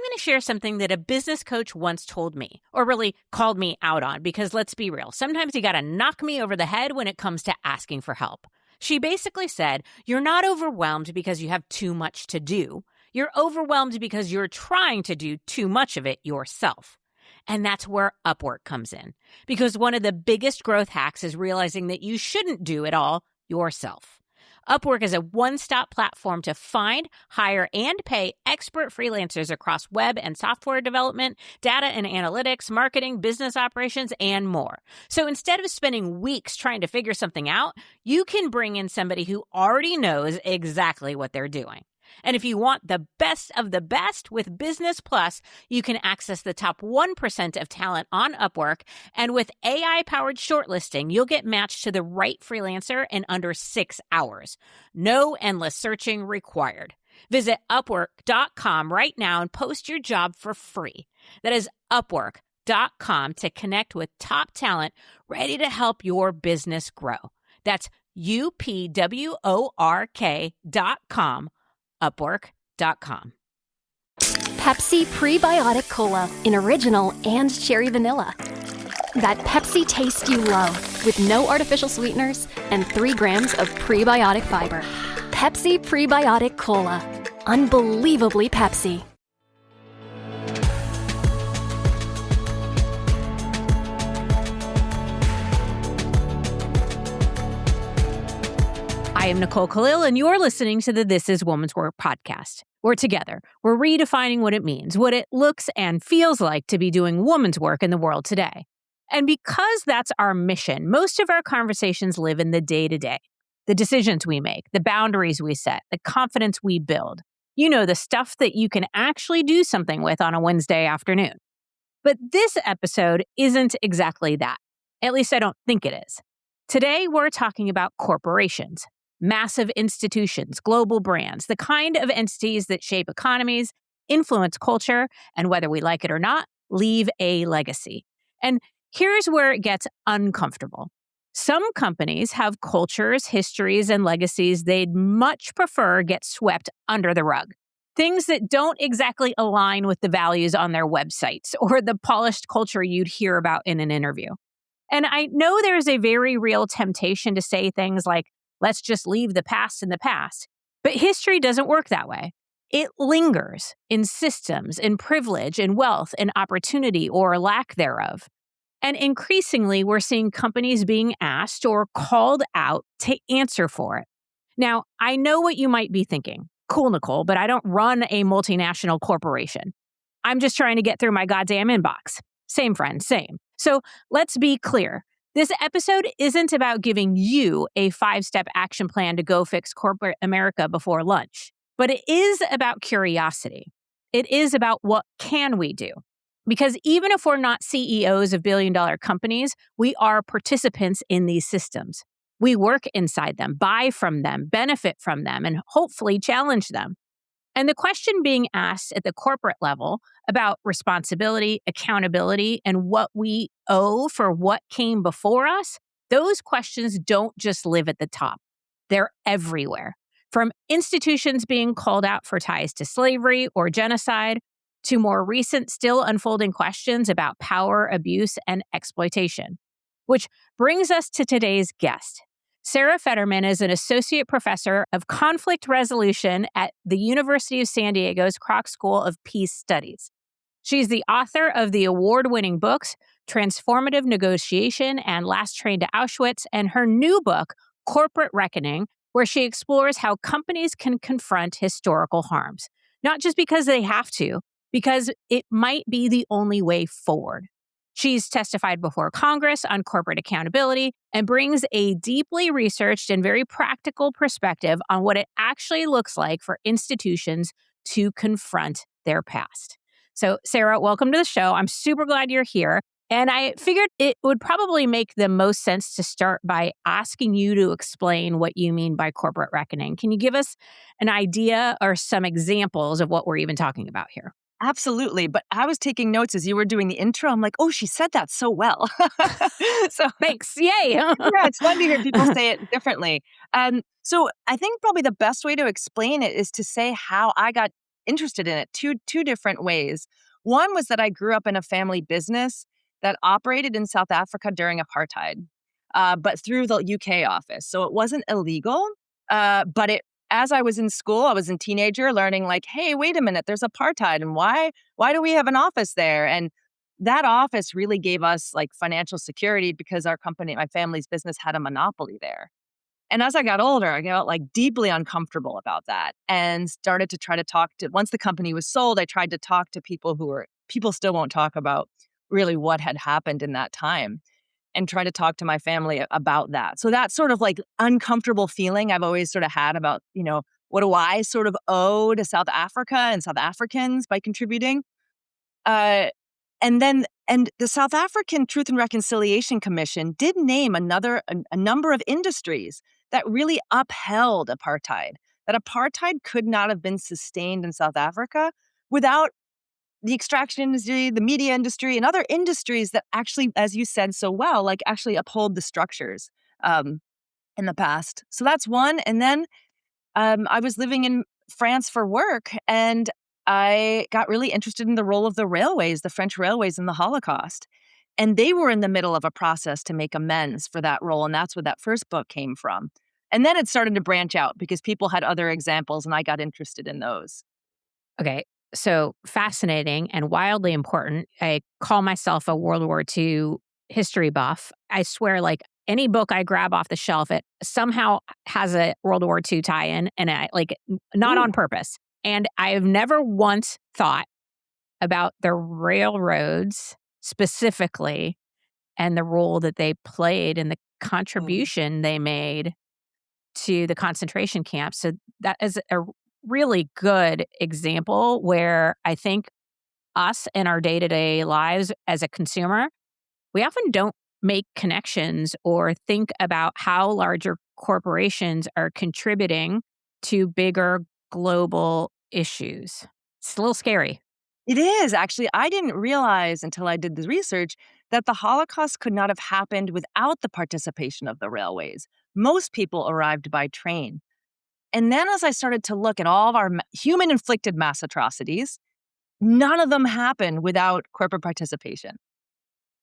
going to share something that a business coach once told me, or really called me out on, because let's be real, sometimes you got to knock me over the head when it comes to asking for help. She basically said, you're not overwhelmed because you have too much to do. You're overwhelmed because you're trying to do too much of it yourself. And that's where Upwork comes in. Because one of the biggest growth hacks is realizing that you shouldn't do it all yourself. Upwork is a one-stop platform to find, hire, and pay expert freelancers across web and software development, data and analytics, marketing, business operations, and more. So instead of spending weeks trying to figure something out, you can bring in somebody who already knows exactly what they're doing. And if you want the best of the best with Business Plus, you can access the top 1% of talent on Upwork. And with AI-powered shortlisting, you'll get matched to the right freelancer in under 6 hours. No endless searching required. Visit Upwork.com right now and post your job for free. That is Upwork.com to connect with top talent ready to help your business grow. That's UPWORK.com. Upwork.com. Pepsi Prebiotic Cola in original and cherry vanilla. That Pepsi taste you love with no artificial sweeteners and 3 grams of prebiotic fiber. Pepsi Prebiotic Cola. Unbelievably Pepsi. I am Nicole Khalil, and you're listening to the This Is Woman's Work podcast. We're together. We're redefining what it means, what it looks and feels like to be doing woman's work in the world today. And because that's our mission, most of our conversations live in the day-to-day. The decisions we make, the boundaries we set, the confidence we build. You know, the stuff that you can actually do something with on a Wednesday afternoon. But this episode isn't exactly that. At least I don't think it is. Today, we're talking about corporations. Massive institutions, global brands, the kind of entities that shape economies, influence culture, and whether we like it or not, leave a legacy. And here's where it gets uncomfortable. Some companies have cultures, histories, and legacies they'd much prefer get swept under the rug. Things that don't exactly align with the values on their websites or the polished culture you'd hear about in an interview. And I know there's a very real temptation to say things like, let's just leave the past in the past. But history doesn't work that way. It lingers in systems, in privilege, in wealth, in opportunity, or lack thereof. And increasingly, we're seeing companies being asked or called out to answer for it. Now, I know what you might be thinking. Cool, Nicole, but I don't run a multinational corporation. I'm just trying to get through my goddamn inbox. Same, friend, same. So let's be clear. This episode isn't about giving you a 5-step action plan to go fix corporate America before lunch, but it is about curiosity. It is about what can we do? Because even if we're not CEOs of billion-dollar companies, we are participants in these systems. We work inside them, buy from them, benefit from them, and hopefully challenge them. And the question being asked at the corporate level about responsibility, accountability, and what we owe for what came before us, those questions don't just live at the top. They're everywhere. From institutions being called out for ties to slavery or genocide, to more recent, still unfolding questions about power, abuse, and exploitation. Which brings us to today's guest. Sarah Federman is an associate professor of conflict resolution at the University of San Diego's Kroc School of Peace Studies. She's the author of the award-winning books Transformative Negotiation and Last Train to Auschwitz, and her new book, Corporate Reckoning, where she explores how companies can confront historical harms, not just because they have to, because it might be the only way forward. She's testified before Congress on corporate accountability and brings a deeply researched and very practical perspective on what it actually looks like for institutions to confront their past. So, Sarah, welcome to the show. I'm super glad you're here. And I figured it would probably make the most sense to start by asking you to explain what you mean by corporate reckoning. Can you give us an idea or some examples of what we're even talking about here? Absolutely. But I was taking notes as you were doing the intro. I'm like, oh, she said that so well. So thanks. Yay. Yeah, it's fun to hear people say it differently. So I think probably the best way to explain it is to say how I got interested in it two different ways. One was that I grew up in a family business that operated in South Africa during apartheid, but through the UK office. So it wasn't illegal, but as I was in school, I was a teenager learning like, hey, wait a minute, there's apartheid, and why do we have an office there? And that office really gave us like financial security because our company, my family's business, had a monopoly there. And as I got older, I got like deeply uncomfortable about that and started to try to talk to, once the company was sold, I tried to talk to people still won't talk about really what had happened in that time, and try to talk to my family about that. So that sort of like uncomfortable feeling I've always sort of had about, what do I sort of owe to South Africa and South Africans by contributing? Uh, and the South African Truth and Reconciliation Commission did name a number of industries that really upheld apartheid, that apartheid could not have been sustained in South Africa without the extraction industry, the media industry, and other industries that actually, as you said so well, like actually uphold the structures um, in the past. So that's one. And then I was living in France for work, and I got really interested in the role of the railways, the French railways in the Holocaust. And they were in the middle of a process to make amends for that role. And that's where that first book came from. And then it started to branch out because people had other examples, and I got interested in those. Okay. So fascinating and wildly important. I call myself a World War II history buff. I swear, like any book I grab off the shelf, it somehow has a World War II tie-in, and I like not on Ooh. purpose. And I have never once thought about the railroads specifically and the role that they played and the Mm. contribution they made to the concentration camps. So that is a really good example where I think us in our day-to-day lives as a consumer, we often don't make connections or think about how larger corporations are contributing to bigger global issues. It's a little scary. It is actually. I didn't realize until I did the research that the Holocaust could not have happened without the participation of the railways. Most people arrived by train. And then as I started to look at all of our human inflicted mass atrocities, none of them happen without corporate participation.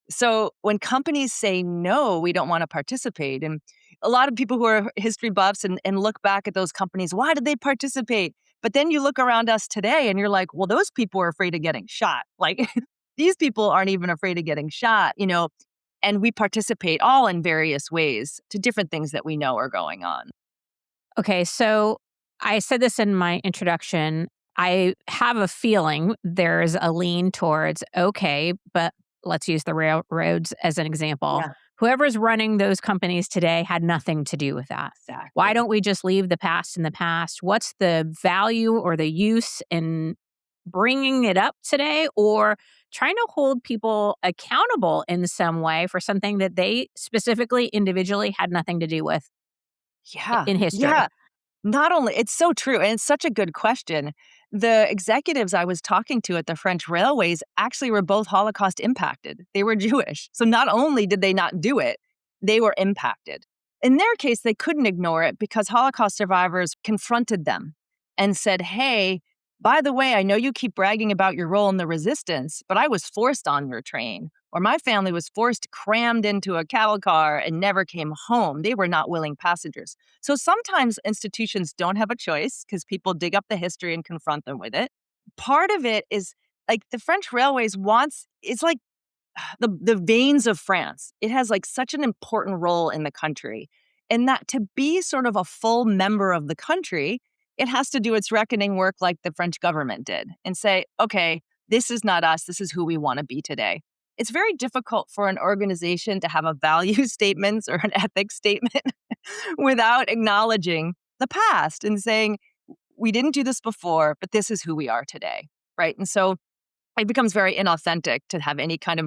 So when companies say, no, we don't want to participate, and a lot of people who are history buffs and look back at those companies, why did they participate? But then you look around us today and you're like, well, those people are afraid of getting shot. Like these people aren't even afraid of getting shot, and we participate all in various ways to different things that we know are going on. Okay, so I said this in my introduction. I have a feeling there's a lean towards, okay, but let's use the railroads as an example. Yeah, Whoever's running those companies today had nothing to do with that. Why exactly. don't we just leave the past in the past? What's the value or the use in bringing it up today, or trying to hold people accountable in some way for something that they specifically individually had nothing to do with Yeah. in history? Yeah. Not only it's so true, and it's such a good question. The executives I was talking to at the French railways actually were both Holocaust impacted. They were Jewish. So not only did they not do it, they were impacted. In their case, they couldn't ignore it because Holocaust survivors confronted them and said, hey, by the way, I know you keep bragging about your role in the resistance, but I was forced on your train, or my family was crammed into a cattle car and never came home. They were not willing passengers. So sometimes institutions don't have a choice because people dig up the history and confront them with it. Part of it is like the French railways it's like the veins of France. It has like such an important role in the country. And that to be sort of a full member of the country, it has to do its reckoning work like the French government did and say, okay, this is not us. This is who we want to be today. It's very difficult for an organization to have a value statement or an ethics statement without acknowledging the past and saying, we didn't do this before, but this is who we are today. Right. And so it becomes very inauthentic to have any kind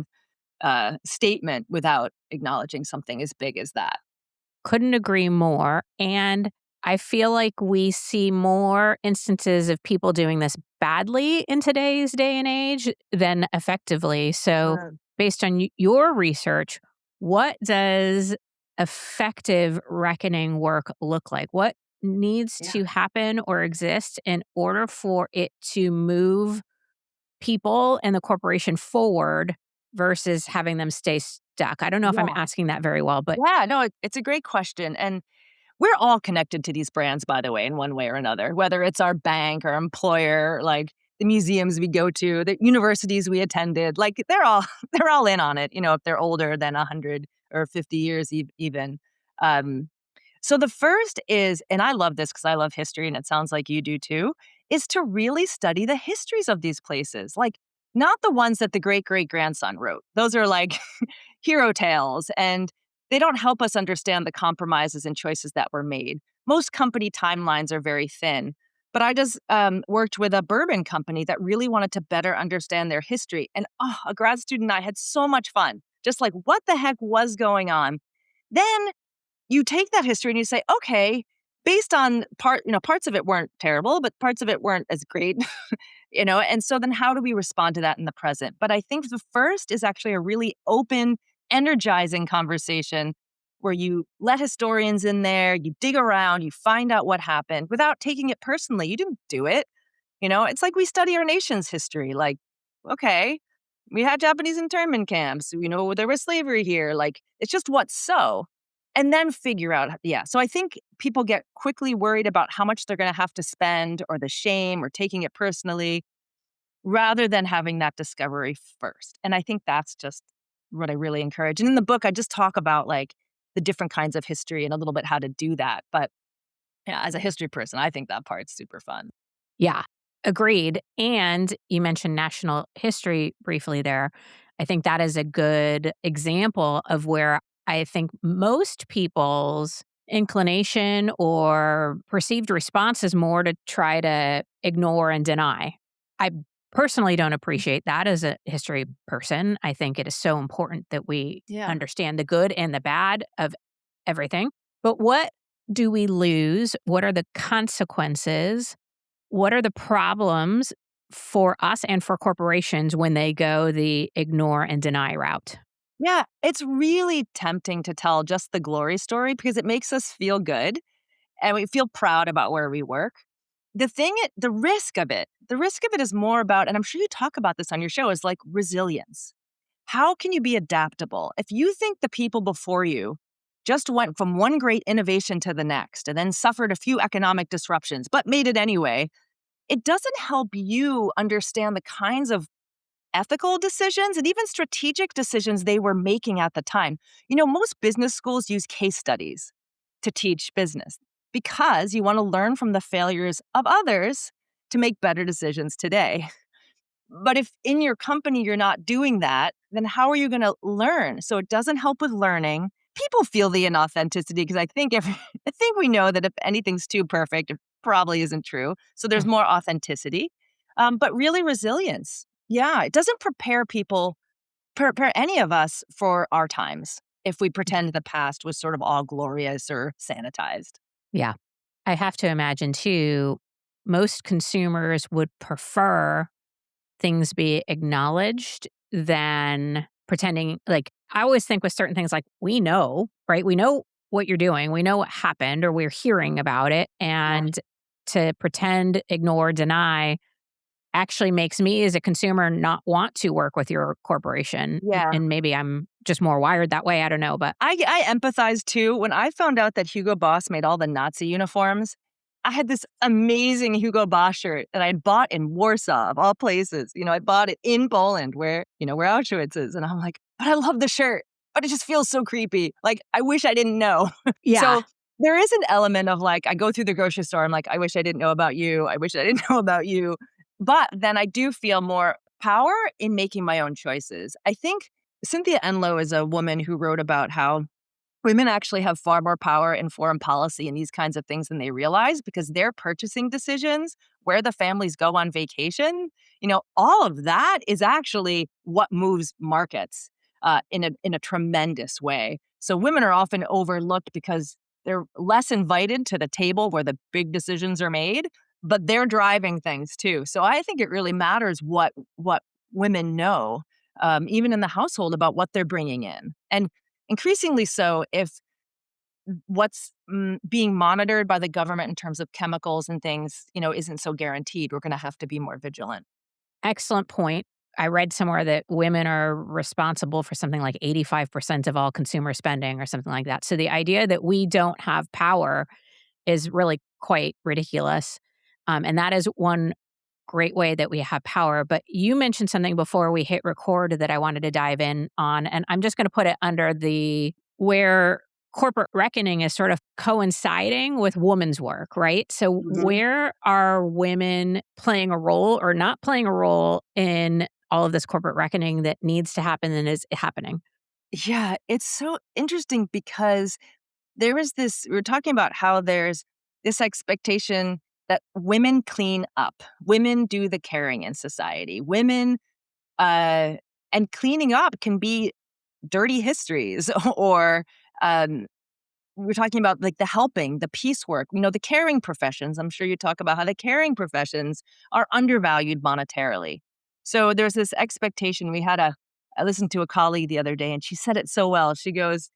of statement without acknowledging something as big as that. Couldn't agree more. And I feel like we see more instances of people doing this badly in today's day and age than effectively. So, Mm. based on your research, what does effective reckoning work look like? What needs to happen or exist in order for it to move people and the corporation forward versus having them stay stuck? I don't know if I'm Yeah. asking that very well, but Yeah, no, it's a great question. And we're all connected to these brands, by the way, in one way or another, whether it's our bank, our employer, like the museums we go to, the universities we attended, like they're all they're all in on it, if they're older than 100 or 50 years even. Um, so the first is, and I love this because I love history and it sounds like you do too, is to really study the histories of these places. Like not the ones that the great great grandson wrote. Those are like hero tales and they don't help us understand the compromises and choices that were made. Most company timelines are very thin. But I just worked with a bourbon company that really wanted to better understand their history. And a grad student and I had so much fun. Just like, what the heck was going on? Then you take that history and you say, okay, based on parts of it weren't terrible, but parts of it weren't as great, and so then how do we respond to that in the present? But I think the first is actually a really open, energizing conversation where you let historians in there, you dig around, you find out what happened without taking it personally. You didn't do it. It's like we study our nation's history. Like, okay, we had Japanese internment camps. There was slavery here. Like, it's just what's so. And then figure out, yeah. So I think people get quickly worried about how much they're going to have to spend or the shame or taking it personally rather than having that discovery first. And I think that's just what I really encourage. And in the book, I just talk about like the different kinds of history and a little bit how to do that. But yeah, as a history person, I think that part's super fun. yeah, agreed. And you mentioned national history briefly there. I think that is a good example of where I think most people's inclination or perceived response is more to try to ignore and deny. I personally don't appreciate that as a history person. I think it is so important that we Yeah. understand the good and the bad of everything. But what do we lose? What are the consequences? What are the problems for us and for corporations when they go the ignore and deny route? Yeah, it's really tempting to tell just the glory story because it makes us feel good and we feel proud about where we work. The risk of it is more about, and I'm sure you talk about this on your show, is like resilience. How can you be adaptable? If you think the people before you just went from one great innovation to the next and then suffered a few economic disruptions, but made it anyway, it doesn't help you understand the kinds of ethical decisions and even strategic decisions they were making at the time. Most business schools use case studies to teach business because you want to learn from the failures of others to make better decisions today. But if in your company you're not doing that, then how are you going to learn? So it doesn't help with learning. People feel the inauthenticity because I think I think we know that if anything's too perfect, it probably isn't true. So there's more authenticity, but really resilience. Yeah, it doesn't prepare people, prepare any of us for our times if we pretend the past was sort of all glorious or sanitized. Yeah. I have to imagine too, most consumers would prefer things be acknowledged than pretending. Like, I always think with certain things, like, we know, right? We know what you're doing, we know what happened, or we're hearing about it. Yeah. And to pretend, ignore, deny actually makes me as a consumer not want to work with your corporation. Yeah. And maybe I'm just more wired that way. I don't know. But I empathize too. When I found out that Hugo Boss made all the Nazi uniforms, I had this amazing Hugo Boss shirt that I'd bought in Warsaw, of all places. I bought it in Poland where Auschwitz is. And I'm like, but I love the shirt, but it just feels so creepy. Like, I wish I didn't know. yeah, So there is an element of like, I go through the grocery store, I'm like, I wish I didn't know about you. I wish I didn't know about you. But then I do feel more power in making my own choices. I think Cynthia Enloe is a woman who wrote about how women actually have far more power in foreign policy and these kinds of things than they realize because their purchasing decisions, where the families go on vacation, all of that is actually what moves markets in a tremendous way. So women are often overlooked because they're less invited to the table where the big decisions are made, but they're driving things too. So I think it really matters what women know, even in the household, about what they're bringing in. And increasingly so, if what's being monitored by the government in terms of chemicals and things, isn't so guaranteed. We're going to have to be more vigilant. Excellent point. I read somewhere that women are responsible for something like 85% of all consumer spending or something like that. So the idea that we don't have power is really quite ridiculous. And that is one great way that we have power. But you mentioned something before we hit record that I wanted to dive in on. And I'm just going to put it under the where corporate reckoning is sort of coinciding with women's work, right? So where are women playing a role or not playing a role in all of this corporate reckoning that needs to happen and is happening? Yeah, it's so interesting because we were talking about how there's this expectation that women clean up, women do the caring in society, and cleaning up can be dirty histories or we're talking about like the helping, the piecework, the caring professions. I'm sure you talk about how the caring professions are undervalued monetarily. So there's this expectation. I listened to a colleague the other day and she said it so well. She goes,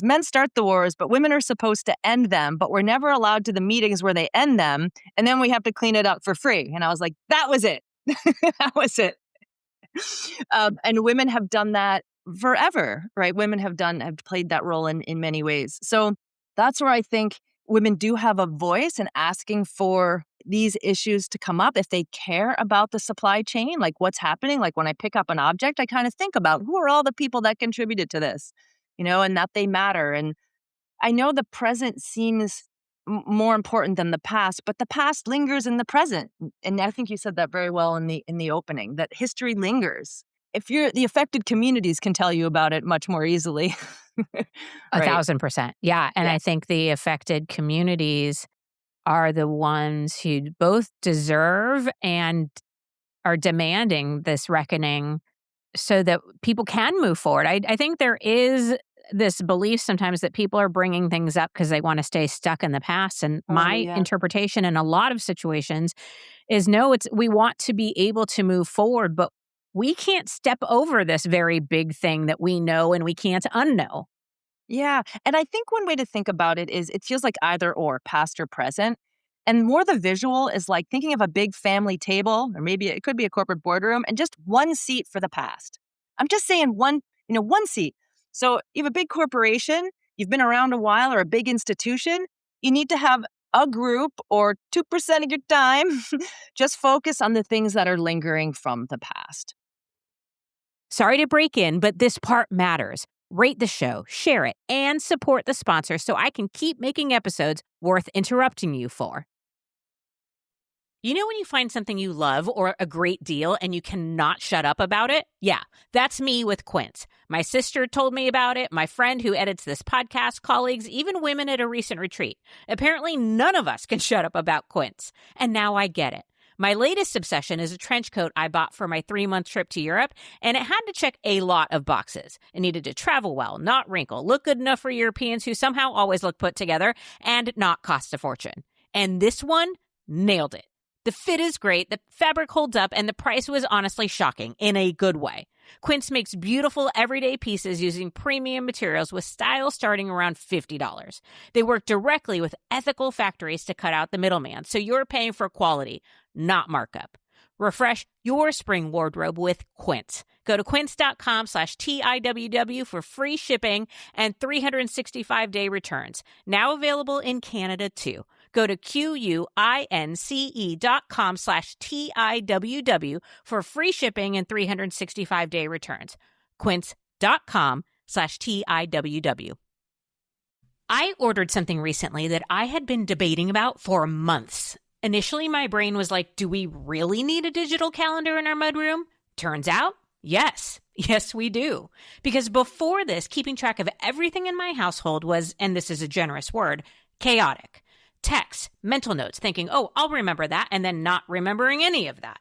men start the wars, but women are supposed to end them, but we're never allowed to the meetings where they end them. And then we have to clean it up for free. And I was like, that was it. That was it. And women have done that forever, right? Women have played that role in many ways. So that's where I think women do have a voice in asking for these issues to come up if they care about the supply chain, like what's happening. Like when I pick up an object, I kind of think about who are all the people that contributed to this, and that they matter. And I know the present seems more important than the past, but the past lingers in the present. And I think you said that very well in the opening, that history lingers. The affected communities can tell you about it much more easily. Right. 1,000%. Yeah. And I think the affected communities are the ones who both deserve and are demanding this reckoning so that people can move forward. I think there is this belief sometimes that people are bringing things up because they want to stay stuck in the past. And my interpretation in a lot of situations is no, we want to be able to move forward, but we can't step over this very big thing that we know and we can't unknow. Yeah. And I think one way to think about it is it feels like either or, past or present. And more the visual is like thinking of a big family table, or maybe it could be a corporate boardroom, and just one seat for the past. I'm just saying one seat. So you have a big corporation, you've been around a while, or a big institution, you need to have a group or 2% of your time just focus on the things that are lingering from the past. Sorry to break in, but this part matters. Rate the show, share it, and support the sponsor so I can keep making episodes worth interrupting you for. You know when you find something you love or a great deal and you cannot shut up about it? Yeah, that's me with Quince. My sister told me about it, my friend who edits this podcast, colleagues, even women at a recent retreat. Apparently none of us can shut up about Quince. And now I get it. My latest obsession is a trench coat I bought for my 3-month trip to Europe, and it had to check a lot of boxes. It needed to travel well, not wrinkle, look good enough for Europeans who somehow always look put together, and not cost a fortune. And this one nailed it. The fit is great, the fabric holds up, and the price was honestly shocking in a good way. Quince makes beautiful everyday pieces using premium materials with style starting around $50. They work directly with ethical factories to cut out the middleman, so you're paying for quality, not markup. Refresh your spring wardrobe with Quince. Go to quince.com/TIWW for free shipping and 365-day returns. Now available in Canada too. Go to QUINCE.com/TIWW for free shipping and 365-day returns. Quince.com/TIWW. I ordered something recently that I had been debating about for months. Initially, my brain was like, do we really need a digital calendar in our mudroom? Turns out, yes. Yes, we do. Because before this, keeping track of everything in my household was, and this is a generous word, chaotic. Texts, mental notes, thinking, oh, I'll remember that, and then not remembering any of that.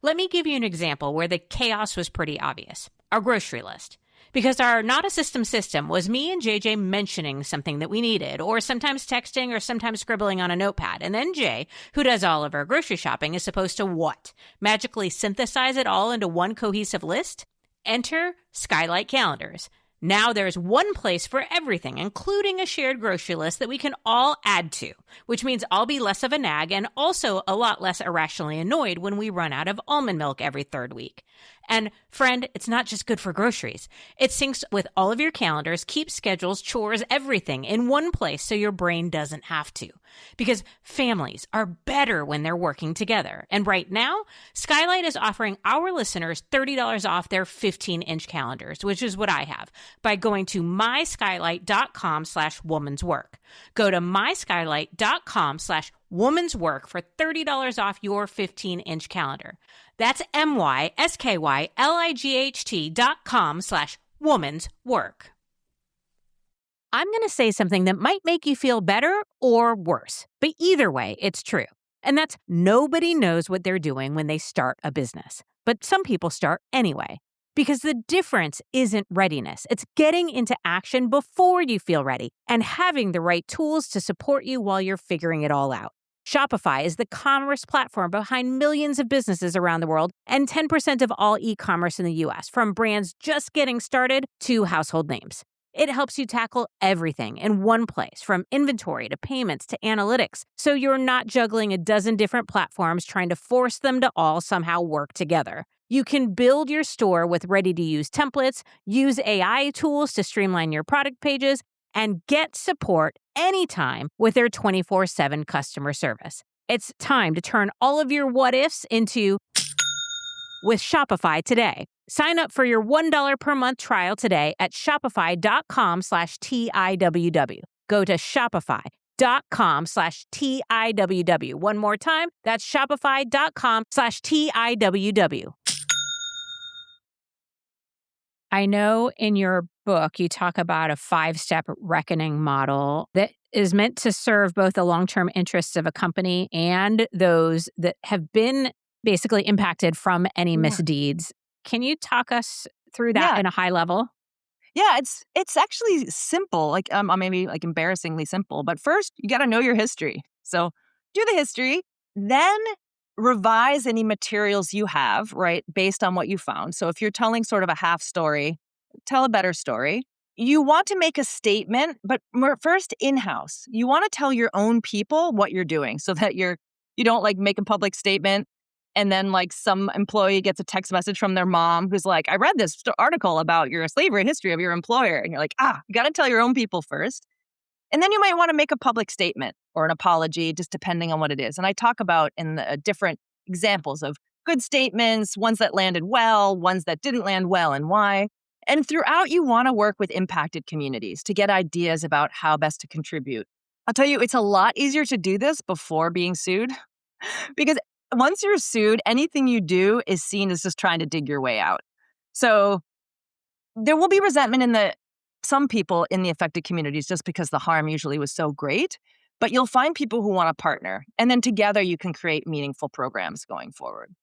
Let me give you an example where the chaos was pretty obvious. Our grocery list. Because our not a system was me and JJ mentioning something that we needed, or sometimes texting or sometimes scribbling on a notepad. And then Jay, who does all of our grocery shopping, is supposed to what? Magically synthesize it all into one cohesive list? Enter Skylight Calendars. Now there's one place for everything, including a shared grocery list that we can all add to, which means I'll be less of a nag and also a lot less irrationally annoyed when we run out of almond milk every third week. And friend, it's not just good for groceries. It syncs with all of your calendars, keeps schedules, chores, everything in one place so your brain doesn't have to. Because families are better when they're working together. And right now, Skylight is offering our listeners $30 off their 15-inch calendars, which is what I have, by going to myskylight.com/womanswork. Go to myskylight.com/womanswork for $30 off your 15-inch calendar. That's myskylight.com/womanswork. I'm going to say something that might make you feel better or worse, but either way, it's true. And that's nobody knows what they're doing when they start a business. But some people start anyway. Because the difference isn't readiness. It's getting into action before you feel ready and having the right tools to support you while you're figuring it all out. Shopify is the commerce platform behind millions of businesses around the world and 10% of all e-commerce in the US, from brands just getting started to household names. It helps you tackle everything in one place, from inventory to payments to analytics, so you're not juggling a dozen different platforms trying to force them to all somehow work together. You can build your store with ready-to-use templates, use AI tools to streamline your product pages, and get support anytime with their 24/7 customer service. It's time to turn all of your what-ifs into with Shopify today. Sign up for your $1 per month trial today at shopify.com/TIWW. Go to shopify.com/TIWW. One more time, that's shopify.com/TIWW. I know in your book you talk about a 5-step reckoning model that is meant to serve both the long-term interests of a company and those that have been basically impacted from any misdeeds. Can you talk us through that in a high level? Yeah, it's actually simple, like maybe like embarrassingly simple. But first, you got to know your history. So do the history, then revise any materials you have, right, based on what you found. So if you're telling sort of a half story, tell a better story. You want to make a statement, but first in-house. You want to tell your own people what you're doing so that you don't like make a public statement and then like some employee gets a text message from their mom who's like, I read this article about your slavery history of your employer. And you're like, you got to tell your own people first. And then you might want to make a public statement or an apology, just depending on what it is. And I talk about in the different examples of good statements, ones that landed well, ones that didn't land well, and why. And throughout, you want to work with impacted communities to get ideas about how best to contribute. I'll tell you, it's a lot easier to do this before being sued because once you're sued, anything you do is seen as just trying to dig your way out. So there will be resentment in some people in the affected communities just because the harm usually was so great. But you'll find people who want to partner. And then together you can create meaningful programs going forward.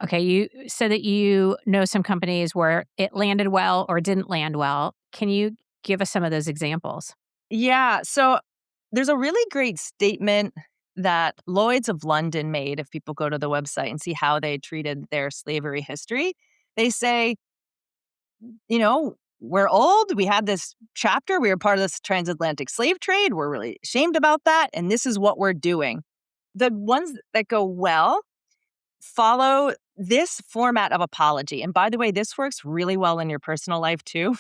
Okay, you said that you know some companies where it landed well or didn't land well. Can you give us some of those examples? Yeah, so there's a really great statement that Lloyd's of London made if people go to the website and see how they treated their slavery history. They say, we're old. We had this chapter. We were part of this transatlantic slave trade. We're really ashamed about that. And this is what we're doing. The ones that go well follow this format of apology. And by the way, this works really well in your personal life too.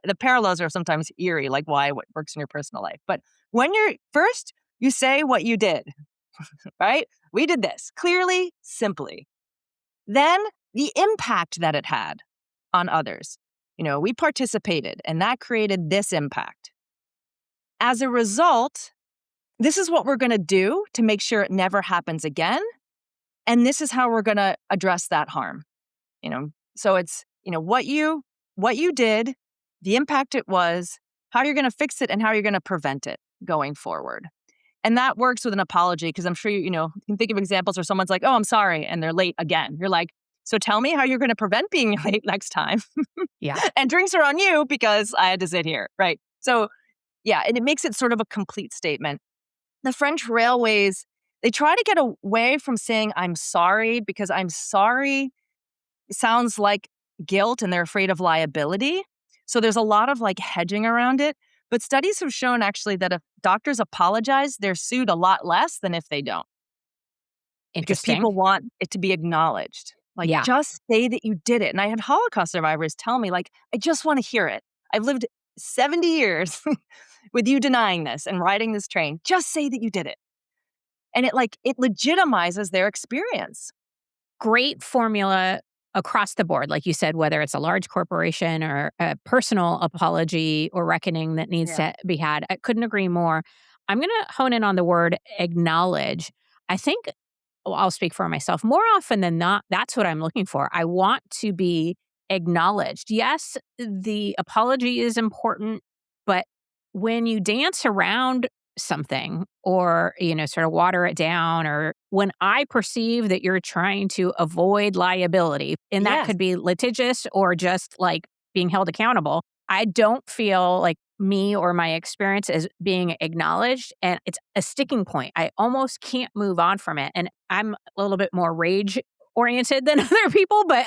The parallels are sometimes eerie, like why it works in your personal life. But when you say what you did, right? We did this clearly, simply. Then the impact that it had on others. We participated and that created this impact. As a result, this is what we're going to do to make sure it never happens again. And this is how we're going to address that harm. So it's, what you did, the impact it was, how you're going to fix it and how you're going to prevent it going forward. And that works with an apology because I'm sure you can think of examples where someone's like, oh, I'm sorry. And they're late again. You're like, so tell me how you're going to prevent being late next time. Yeah. And drinks are on you because I had to sit here. Right. So yeah, and it makes it sort of a complete statement. The French railways, they try to get away from saying I'm sorry because I'm sorry sounds like guilt and they're afraid of liability. So there's a lot of like hedging around it. But studies have shown actually that if doctors apologize, they're sued a lot less than if they don't, because Interesting. people want it to be acknowledged. Like, Yeah. just say that you did it. And I had Holocaust survivors tell me, like, I just want to hear it. I've lived 70 years with you denying this and riding this train. Just say that you did it. And it legitimizes their experience. Great formula across the board. Like you said, whether it's a large corporation or a personal apology or reckoning that needs Yeah. to be had. I couldn't agree more. I'm going to hone in on the word acknowledge. I think, well, I'll speak for myself. More often than not, that's what I'm looking for. I want to be acknowledged. Yes, the apology is important, but when you dance around something or, sort of water it down, or when I perceive that you're trying to avoid liability, and that Yes. could be litigious or just like being held accountable, I don't feel like me or my experience is being acknowledged, and it's a sticking point. I almost can't move on from it, and I'm a little bit more rage oriented than other people, but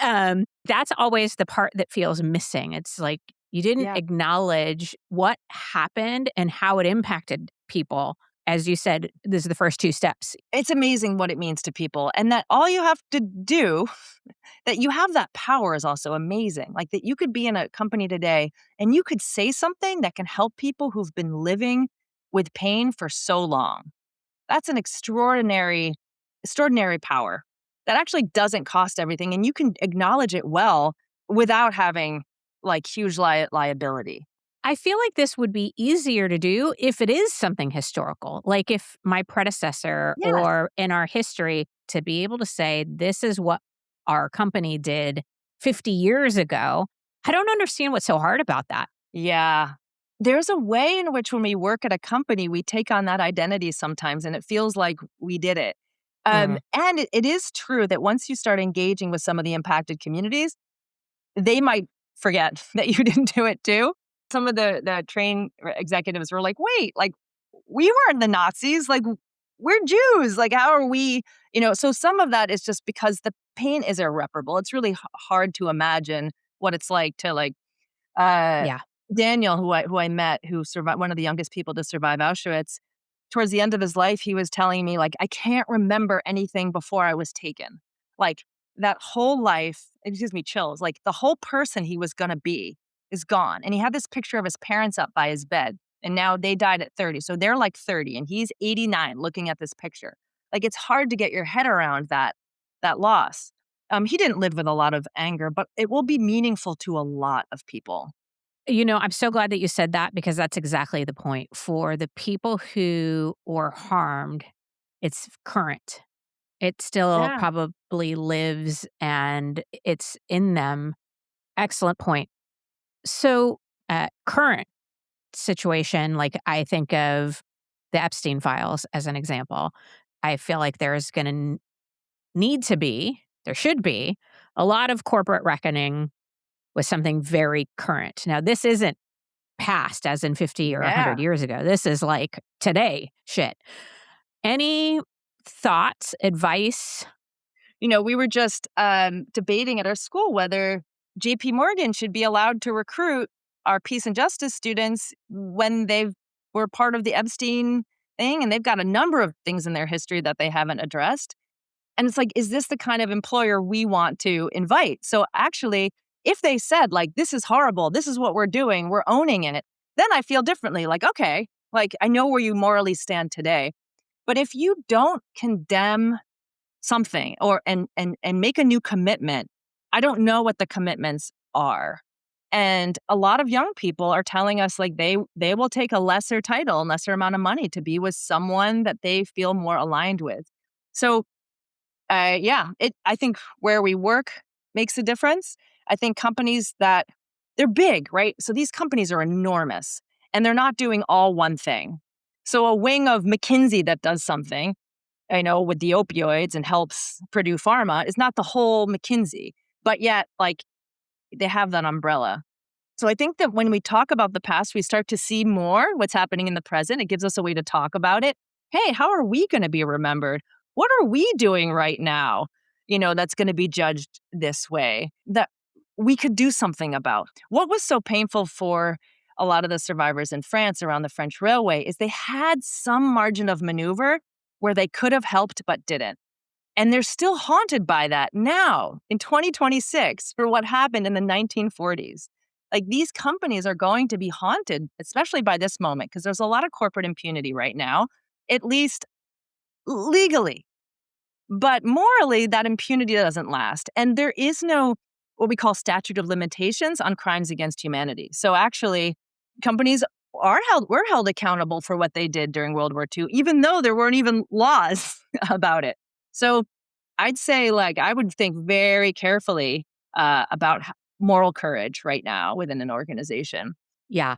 that's always the part that feels missing. It's like you didn't Yeah. acknowledge what happened and how it impacted people. As you said, this is the first two steps. It's amazing what it means to people. And that all you have to do, that you have that power, is also amazing. Like, that you could be in a company today and you could say something that can help people who've been living with pain for so long. That's an extraordinary power that actually doesn't cost everything. And you can acknowledge it well without having like huge liability. I feel like this would be easier to do if it is something historical, like if my predecessor Yes. or in our history, to be able to say, this is what our company did 50 years ago. I don't understand what's so hard about that. Yeah. There's a way in which when we work at a company, we take on that identity sometimes and it feels like we did it. Mm, And it is true that once you start engaging with some of the impacted communities, they might forget that you didn't do it too. Some of the train executives were like, wait, like, we weren't the Nazis. Like, we're Jews. Like, how are we? So some of that is just because the pain is irreparable. It's really hard to imagine what it's like to uh, yeah. Daniel, who I met, who survived, one of the youngest people to survive Auschwitz. Towards the end of his life, he was telling me, like, I can't remember anything before I was taken. Like, that whole life, it gives me chills. Like, the whole person he was gonna be is gone. And he had this picture of his parents up by his bed, and now they died at 30. So they're like 30, and he's 89 looking at this picture. Like, it's hard to get your head around that loss. He didn't live with a lot of anger, but it will be meaningful to a lot of people. I'm so glad that you said that, because that's exactly the point. For the people who were harmed, it's current. It still Yeah. probably lives and it's in them. Excellent point. So, current situation, like I think of the Epstein files as an example. I feel like there's going to need to be, there should be, a lot of corporate reckoning with something very current. Now, this isn't past as in 50 or Yeah. 100 years ago. This is like today shit. Any thoughts, advice? We were just debating at our school whether JP Morgan should be allowed to recruit our peace and justice students when they were part of the Epstein thing. And they've got a number of things in their history that they haven't addressed. And it's like, is this the kind of employer we want to invite? So actually, if they said, like, this is horrible, this is what we're doing, we're owning in it, then I feel differently. Like, okay, like, I know where you morally stand today. But if you don't condemn something or and make a new commitment, I don't know what the commitments are. And a lot of young people are telling us, like, they will take a lesser title and lesser amount of money to be with someone that they feel more aligned with. So yeah, I think where we work makes a difference. I think companies that they're big, right? So these companies are enormous and they're not doing all one thing. So a wing of McKinsey that does something, with the opioids and helps Purdue Pharma is not the whole McKinsey, but yet, like, they have that umbrella. So I think that when we talk about the past, we start to see more what's happening in the present. It gives us a way to talk about it. Hey, how are we going to be remembered? What are we doing right now? That's going to be judged this way. That we could do something about. What was so painful for a lot of the survivors in France around the French railway is they had some margin of maneuver where they could have helped but didn't. And they're still haunted by that now in 2026 for what happened in the 1940s. Like these companies are going to be haunted, especially by this moment, because there's a lot of corporate impunity right now, at least legally. But morally, that impunity doesn't last. And there is no what we call statute of limitations on crimes against humanity. So actually, companies were held accountable for what they did during World War II, even though there weren't even laws about it. So I'd say, like, I would think very carefully about moral courage right now within an organization. Yeah.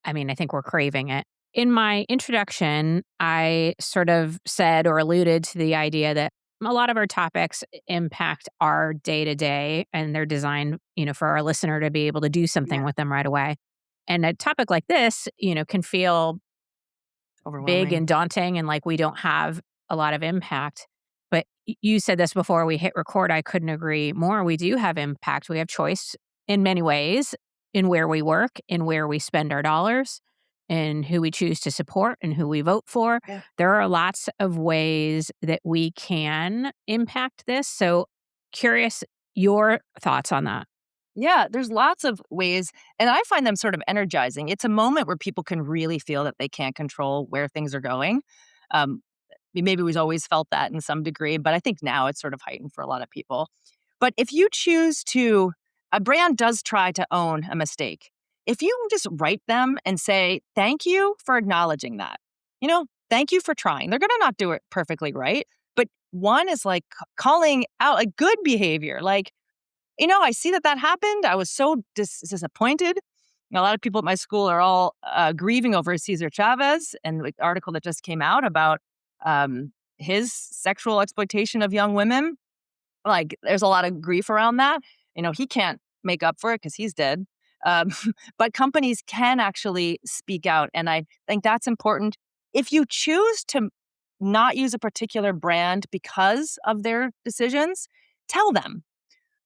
I mean, I think we're craving it. In my introduction, I sort of said or alluded to the idea that a lot of our topics impact our day to day and they're designed, for our listener to be able to do something Yeah. with them right away. And a topic like this, can feel big Overwhelming. and daunting and like we don't have a lot of impact. But you said this before we hit record. I couldn't agree more. We do have impact. We have choice in many ways in where we work, in where we spend our dollars, in who we choose to support and who we vote for. Yeah. There are lots of ways that we can impact this. So, curious your thoughts on that. Yeah, there's lots of ways, and I find them sort of energizing. It's a moment where people can really feel that they can't control where things are going. Um, Maybe we've always felt that in some degree, but I think now it's sort of heightened for a lot of people. But if you choose to, a brand does try to own a mistake. If you just write them and say, thank you for acknowledging that, thank you for trying. They're going to not do it perfectly right. But one is like calling out like good behavior, like, I see that happened. I was so disappointed. A lot of people at my school are all grieving over Cesar Chavez and the article that just came out about his sexual exploitation of young women. Like, there's a lot of grief around that. He can't make up for it because he's dead. Um, but companies can actually speak out. And I think that's important. If you choose to not use a particular brand because of their decisions, tell them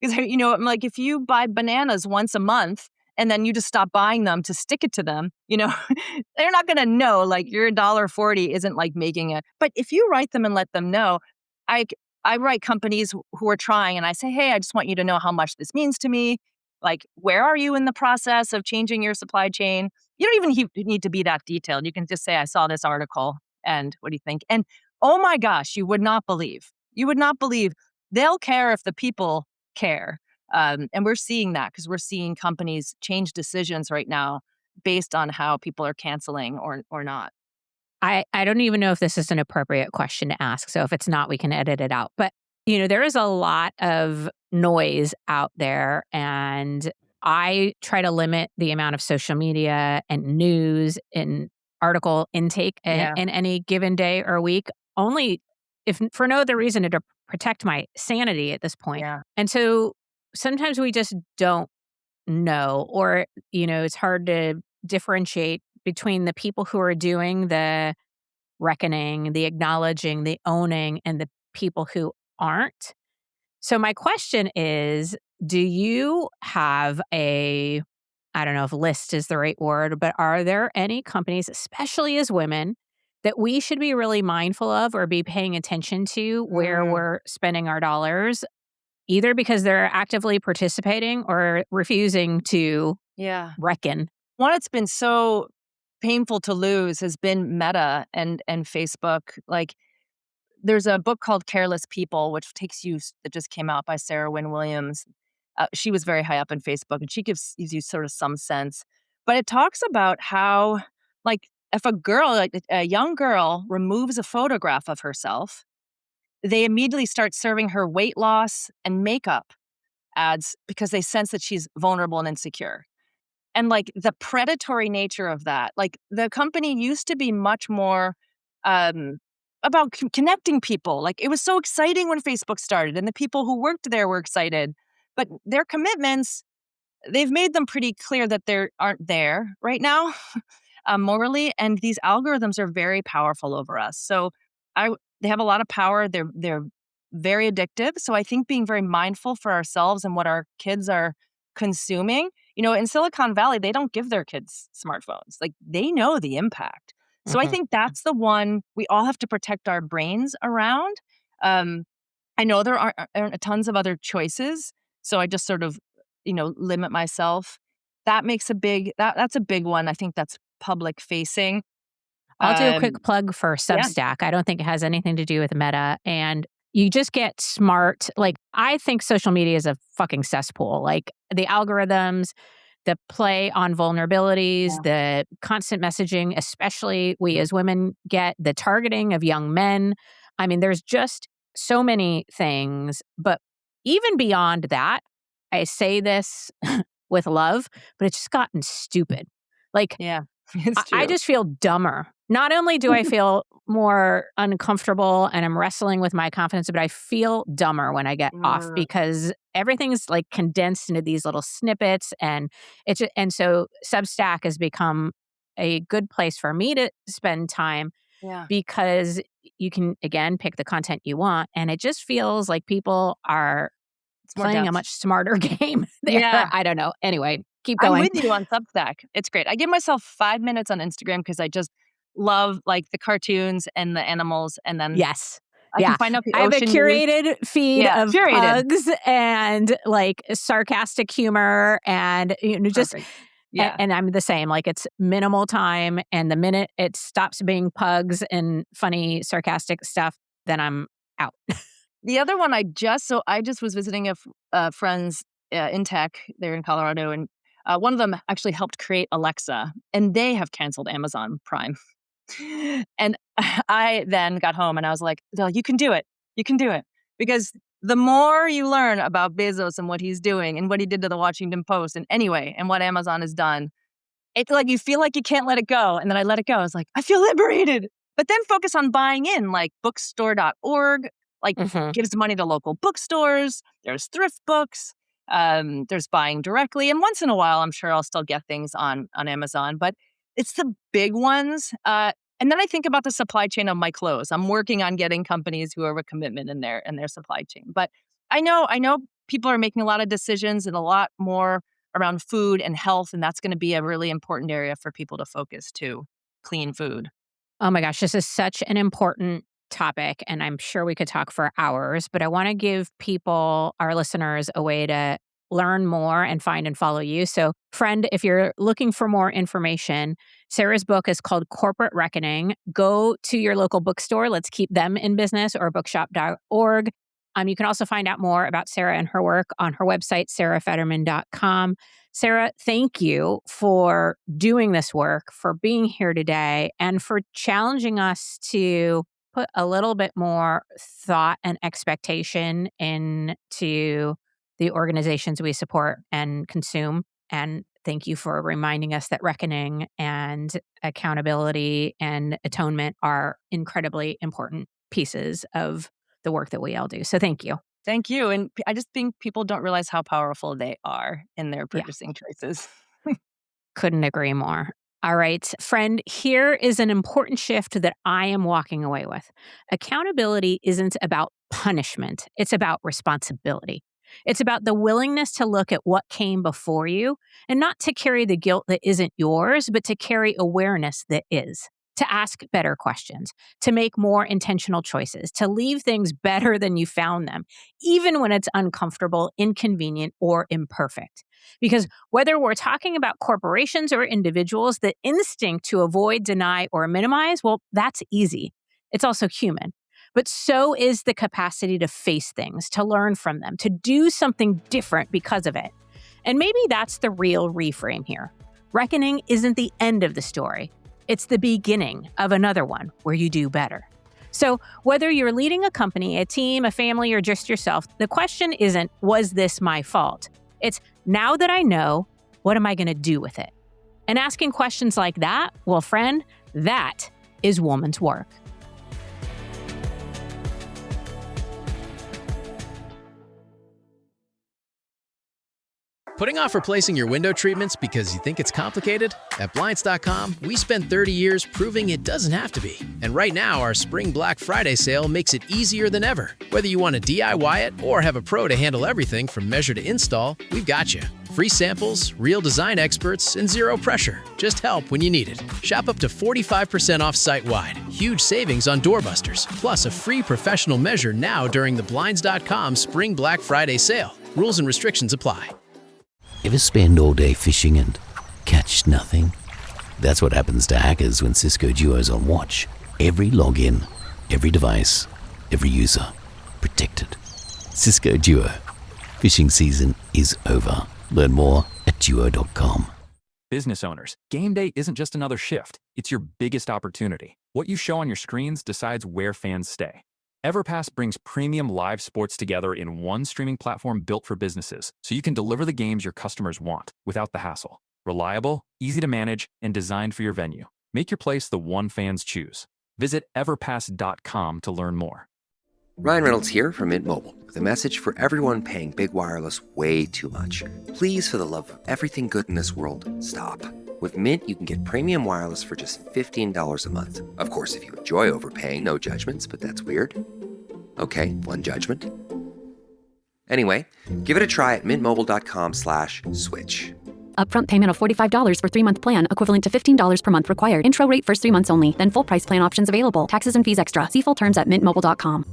because, I'm like, if you buy bananas once a month and then you just stop buying them to stick it to them, they're not going to know, like, your $1.40 isn't like making it. But if you write them and let them know, I, I write companies who are trying and I say, hey, I just want you to know how much this means to me. Like, where are you in the process of changing your supply chain? You don't even need to be that detailed. You can just say, I saw this article and what do you think? And oh my gosh, you would not believe they'll care if the people care. And we're seeing that because we're seeing companies change decisions right now based on how people are canceling or not. I don't even know if this is an appropriate question to ask. So if it's not, we can edit it out. But, there is a lot of noise out there. And I try to limit the amount of social media and news and article intake Yeah. in any given day or week, only if for no other reason to protect my sanity at this point. Yeah. And so sometimes we just don't know, or, it's hard to differentiate between the people who are doing the reckoning, the acknowledging, the owning, and the people who aren't. So my question is, do you have I don't know if list is the right word, but are there any companies, especially as women, that we should be really mindful of or be paying attention to where Mm, we're spending our dollars, either because they're actively participating or refusing to yeah. reckon? One that's been so painful to lose has been Meta and Facebook. Like, there's a book called Careless People, which takes you that just came out by Sarah Wynne Williams. She was very high up in Facebook, and she gives you sort of some sense. But it talks about how, like, if a girl, like a young girl, removes a photograph of herself, they immediately start serving her weight loss and makeup ads because they sense that she's vulnerable and insecure. And, like, the predatory nature of that, like, the company used to be much more, um, about connecting people. Like, it was so exciting when Facebook started, and the people who worked there were excited. But their commitments, they've made them pretty clear that they aren't there right now, morally, and these algorithms are very powerful over us. So, they have a lot of power. They're very addictive. So I think being very mindful for ourselves and what our kids are consuming. In Silicon Valley, they don't give their kids smartphones. Like, they know the impact. So I Mhm. think that's the one we all have to protect our brains around. Um, I know there aren't tons of other choices, so I just sort of, limit myself. That makes that's a big one. I think that's public facing. I'll do a quick Um, plug for yeah, Substack. I don't think it has anything to do with Meta. And you just get smart. Like, I think social media is a fucking cesspool. Like, the algorithms, the play on vulnerabilities, yeah, the constant messaging, especially we as women get, the targeting of young men. I mean, there's just so many things. But even beyond that, I say this with love, but it's just gotten stupid. Like, yeah. It's I true. just feel dumber. Not only do I feel more uncomfortable and I'm wrestling with my confidence, but I feel dumber when I get off Mm, because everything's like condensed into these little snippets, and and so Substack has become a good place for me to spend time yeah, because you can again pick the content you want, and it just feels like people are it's more playing a depth. much smarter game there. Yeah. I don't know. Anyway, keep I'm going. with you on Substack. It's great. I give myself 5 minutes on Instagram because I just love, like, the cartoons and the animals, and then Yes. I can Yeah. find out the I have a ocean news. curated feed Yeah, of curated. pugs and like sarcastic humor and just Perfect. Yeah. and I'm the same. Like, it's minimal time, and the minute it stops being pugs and funny sarcastic stuff, then I'm out. The other one I just was visiting friends, in tech. They're in Colorado, and, one of them actually helped create Alexa, and they have canceled Amazon Prime. And I then got home and I was like, "No, you can do it. You can do it." Because the more you learn about Bezos and what he's doing and what he did to the Washington Post and what Amazon has done, it's like you feel like you can't let it go. And then I let it go. I was like, I feel liberated. But then focus on buying in, like bookstore.org, like, Mhm. gives money to local bookstores. There's thrift books. There's buying directly. And once in a while, I'm sure I'll still get things on Amazon. But it's the big ones. And then I think about the supply chain of my clothes. I'm working on getting companies who have a commitment in their supply chain. But I know people are making a lot of decisions and a lot more around food and health, and that's gonna be a really important area for people to focus too. Clean food. Oh my gosh, this is such an important topic, and I'm sure we could talk for hours, but I want to give people, our listeners, a way to learn more and find and follow you. So, friend, if you're looking for more information, Sarah's book is called Corporate Reckoning. Go to your local bookstore. Let's keep them in business, or bookshop.org. You can also find out more about Sarah and her work on her website, sarahfetterman.com. Sarah, thank you for doing this work, for being here today, and for challenging us to put a little bit more thought and expectation into the organizations we support and consume. And thank you for reminding us that reckoning and accountability and atonement are incredibly important pieces of the work that we all do. So thank you. Thank you, and I just think people don't realize how powerful they are in their Yeah. purchasing choices. Couldn't agree more. All right, friend, here is an important shift that I am walking away with. Accountability isn't about punishment, it's about responsibility. It's about the willingness to look at what came before you and not to carry the guilt that isn't yours, but to carry awareness that is. To ask better questions, to make more intentional choices, to leave things better than you found them, even when it's uncomfortable, inconvenient, or imperfect. Because whether we're talking about corporations or individuals, the instinct to avoid, deny, or minimize, well, that's easy. It's also human. But so is the capacity to face things, to learn from them, to do something different because of it. And maybe that's the real reframe here. Reckoning isn't the end of the story, it's the beginning of another one where you do better. So, whether you're leading a company, a team, a family, or just yourself, the question isn't, was this my fault? It's, now that I know, what am I going to do with it? And asking questions like that, well, friend, that is woman's work. Putting off replacing your window treatments because you think it's complicated? At Blinds.com, we spent 30 years proving it doesn't have to be. And right now, our Spring Black Friday sale makes it easier than ever. Whether you want to DIY it or have a pro to handle everything from measure to install, we've got you. Free samples, real design experts, and zero pressure. Just help when you need it. Shop up to 45% off site-wide. Huge savings on doorbusters. Plus a free professional measure now during the Blinds.com Spring Black Friday sale. Rules and restrictions apply. Ever spend all day fishing and catch nothing? That's what happens to hackers when Cisco Duo's on watch. Every login, every device, every user, protected. Cisco Duo. Fishing season is over. Learn more at duo.com. Business owners, game day isn't just another shift. It's your biggest opportunity. What you show on your screens decides where fans stay. EverPass brings premium live sports together in one streaming platform built for businesses, so you can deliver the games your customers want without the hassle. Reliable, easy to manage, and designed for your venue. Make your place the one fans choose. Visit everpass.com to learn more. Ryan Reynolds here from Mint Mobile with a message for everyone paying big wireless way too much. Please, for the love of everything good in this world, stop. With Mint, you can get premium wireless for just $15 a month. Of course, if you enjoy overpaying, no judgments, but that's weird. Okay, one judgment. Anyway, give it a try at mintmobile.com/switch. Upfront payment of $45 for 3-month plan, equivalent to $15 per month required. Intro rate first 3 months only, then full price plan options available. Taxes and fees extra. See full terms at mintmobile.com.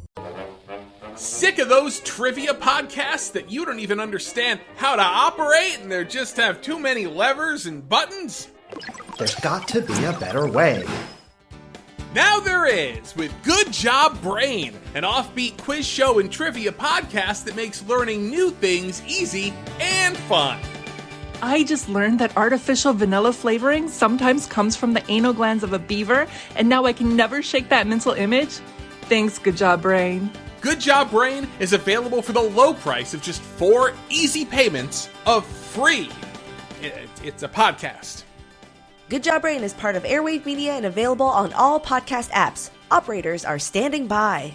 Sick of those trivia podcasts that you don't even understand how to operate and they just have too many levers and buttons? There's got to be a better way. Now there is, with Good Job Brain, an offbeat quiz show and trivia podcast that makes learning new things easy and fun. I just learned that artificial vanilla flavoring sometimes comes from the anal glands of a beaver, and now I can never shake that mental image. Thanks, Good Job Brain. Good Job Brain is available for the low price of just 4 easy payments of free. It's a podcast. Good Job Brain is part of Airwave Media and available on all podcast apps. Operators are standing by.